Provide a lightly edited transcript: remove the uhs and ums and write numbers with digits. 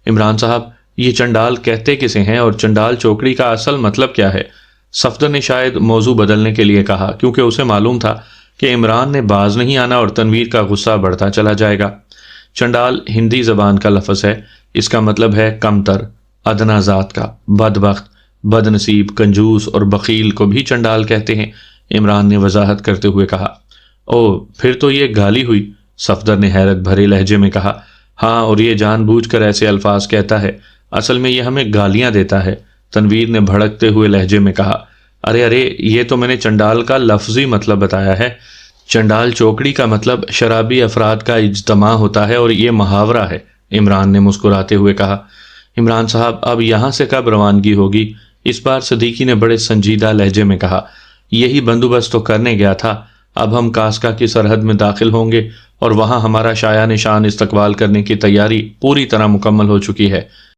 عمران صاحب، یہ چنڈال کہتے کسے ہیں اور چنڈال چوکڑی کا اصل مطلب کیا ہے؟ صفدر نے شاید موضوع بدلنے کے لیے کہا، کیونکہ اسے معلوم تھا کہ عمران نے باز نہیں آنا اور تنویر کا غصہ بڑھتا چلا جائے گا۔ چنڈال ہندی زبان کا لفظ ہے، اس کا مطلب ہے کمتر، ادنا ذات کا، بدبخت، بد نصیب، کنجوس اور بخیل کو بھی چنڈال کہتے ہیں۔ عمران نے وضاحت کرتے ہوئے کہا۔ او، پھر تو یہ گالی ہوئی، صفدر نے حیرت بھرے لہجے میں کہا۔ ہاں، اور یہ جان بوجھ کر ایسے الفاظ کہتا ہے، اصل میں یہ ہمیں گالیاں دیتا ہے، تنویر نے بھڑکتے ہوئے لہجے میں کہا۔ ارے، یہ تو میں نے چنڈال کا لفظی مطلب بتایا ہے۔ چنڈال چوکڑی کا مطلب شرابی افراد کا اجتماع ہوتا ہے اور یہ محاورہ ہے، عمران نے مسکراتے ہوئے کہا۔ عمران صاحب، اب یہاں سے کب روانگی ہوگی؟ اس بار صدیقی نے بڑے سنجیدہ لہجے میں کہا۔ یہی بندوبست تو کرنے گیا تھا، اب ہم کاسکا کی سرحد میں داخل ہوں گے اور وہاں ہمارا شایع نشان استقبال کرنے کی تیاری پوری طرح مکمل ہو چکی ہے۔